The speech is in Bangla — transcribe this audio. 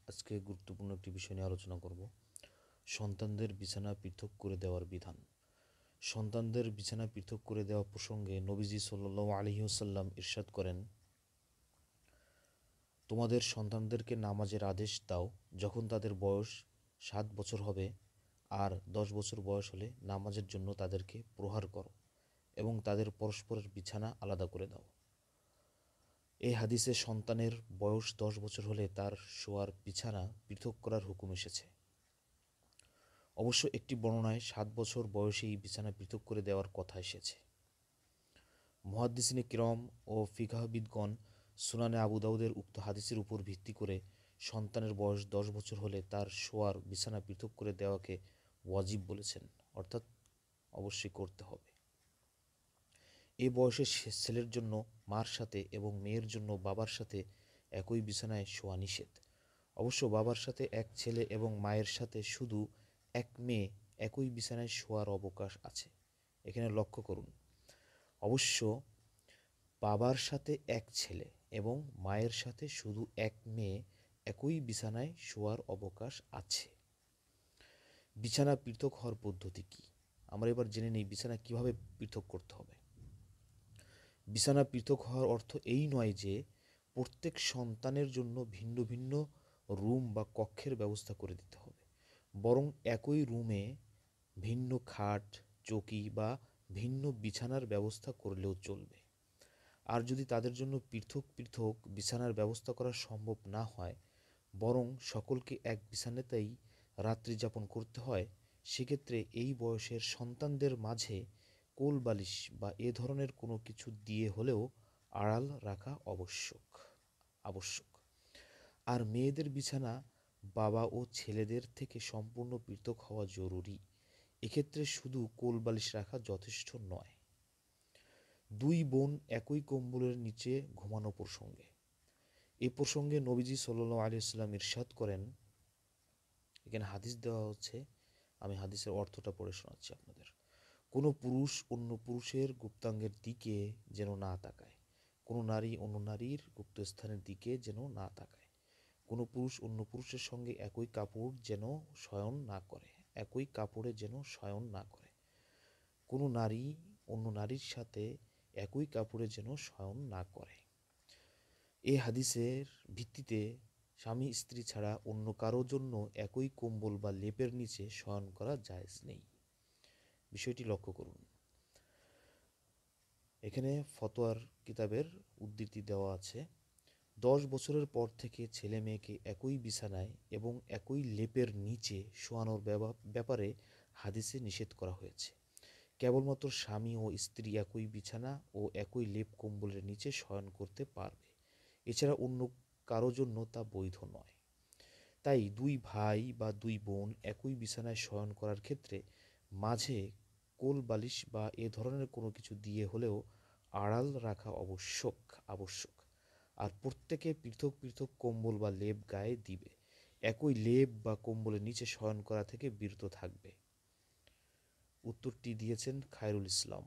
আজকে গুরুত্বপূর্ণ একটি বিষয় নিয়ে আলোচনা করব। সন্তানদের বিছানা পৃথক করে দেওয়ার বিধান। সন্তানদের বিছানা পৃথক করে দেওয়া প্রসঙ্গে নবীজি সাল্লাল্লাহু আলাইহি ওয়াসাল্লাম ইরশাদ করেন, তোমাদের সন্তানদেরকে নামাজের আদেশ দাও যখন তাদের বয়স 7 বছর হবে, আর 10 বছর বয়স হলে নামাজের জন্য তাদেরকে প্রহার করো এবং তাদের পরস্পরের বিছানা আলাদা করে দাও। এই হাদিসে সন্তানের বয়স 10 বছর হলে তার শোয়ার বিছানা পৃথক করার হুকুম এসেছে। অবশ্য একটি বর্ণনায় 7 বছর বয়সেই বিছানা পৃথক করে দেওয়ার কথা এসেছে। মুহাদ্দিসিনে কিরাম ও ফিকহবিদগণ সুনানে আবু দাউদের উক্ত হাদিসের উপর ভিত্তি করে সন্তানের বয়স 10 বছর হলে তার শোয়ার বিছানা পৃথক করে দেওয়াকে ওয়াজিব বলেছেন, অর্থাৎ অবশ্যই করতে হবে। এই বয়সের ছেলের জন্য মার সাথে এবং মেয়ের জন্য বাবার সাথে একই বিছানায় শোয়া নিষেধ। অবশ্য বাবার সাথে এক ছেলে এবং মায়ের সাথে শুধু এক মেয়ে একই বিছানায় শোয়ার অবকাশ আছে। এখানে লক্ষ্য করুন, অবশ্য বাবার সাথে এক ছেলে এবং মায়ের সাথে শুধু এক মেয়ে একই বিছানায় শোয়ার অবকাশ আছে। বিছানা পৃথক হওয়ার পদ্ধতি কি? আমরা এবার জেনে নিই বিছানা কিভাবে পৃথক করতে হবে। বিছানা পৃথক হওয়ার অর্থ এই নয় যে প্রত্যেক সন্তানের জন্য ভিন্ন ভিন্ন রুম বা কক্ষের ব্যবস্থা করে দিতে হবে, বরং একই রুমে ভিন্ন খাট, চৌকি বা ভিন্ন বিছানার ব্যবস্থা করলেও চলবে। আর যদি তাদের জন্য পৃথক পৃথক বিছানার ব্যবস্থা করা সম্ভব না হয়, বরং সকলকে এক বিছানাতেই রাত্রি যাপন করতে হয়, সেক্ষেত্রে এই বয়সের সন্তানদের মাঝে কোল বালিশ বা এ ধরনের কোনো কিছু দিয়ে হলেও আড়াল রাখা আবশ্যক। আর মেয়েদের বিছানা বাবা ও ছেলেদের থেকে সম্পূর্ণ পৃথক হওয়া জরুরি। এক্ষেত্রে শুধু কোল বালিশ রাখা যথেষ্ট নয়। 2 বোন একই কম্বলের নিচে ঘুমানো প্রসঙ্গে। এই প্রসঙ্গে নবীজি সাল্লাল্লাহু আলাইহি ওয়াসাল্লাম ইরশাদ করেন, এখানে হাদিস দেওয়া হচ্ছে, আমি হাদিসের অর্থটা পড়ে শোনাচ্ছি আপনাদের। কোনো পুরুষ অন্য পুরুষের গুপ্তাঙ্গের দিকে যেন না তাকায়, কোনো নারী অন্য নারীর গুপ্তস্থানের দিকে যেন না তাকায়, কোনো পুরুষ অন্য পুরুষের সঙ্গে একই কাপড়ে যেন শয়ন না করে, কোনো নারী অন্য নারীর সাথে একই কাপড়ে যেন শয়ন না করে। এই হাদিসের ভিত্তিতে স্বামী স্ত্রী ছাড়া অন্য কারো জন্য একই কম্বল বা লেপের নিচে শয়ন করা জায়েজ নেই। বিষয়টি লক্ষ্য করুন। এখানে ফতোয়ার কিতাবের উদ্ধৃতি দেওয়া আছে, 10 বছরের পর থেকে ছেলে মেয়েকে একই বিছানায় এবং একই লেপের নিচে শোয়ানোর ব্যাপারে হাদিসে নিষেধ করা হয়েছে। কেবলমাত্র স্বামী ও স্ত্রী একই বিছানা ও একই লেপ কম্বলের নিচে শয়ন করতে পারবে, এছাড়া অন্য কারো জন্য তা বৈধ নয়। তাই 2 ভাই বা 2 বোন একই বিছানায় শয়ন করার ক্ষেত্রে মাঝে কোল বালিশ বা এ ধরনের কোনো কিছু দিয়ে হলেও আড়াল রাখা আবশ্যক। আর প্রত্যেকে পৃথক পৃথক কম্বল বা লেপ গায়ে দিবে, একই লেপ বা কম্বলের নিচে শয়ন করা থেকে বিরত থাকবে। উত্তরটি দিয়েছেন খায়রুল ইসলাম।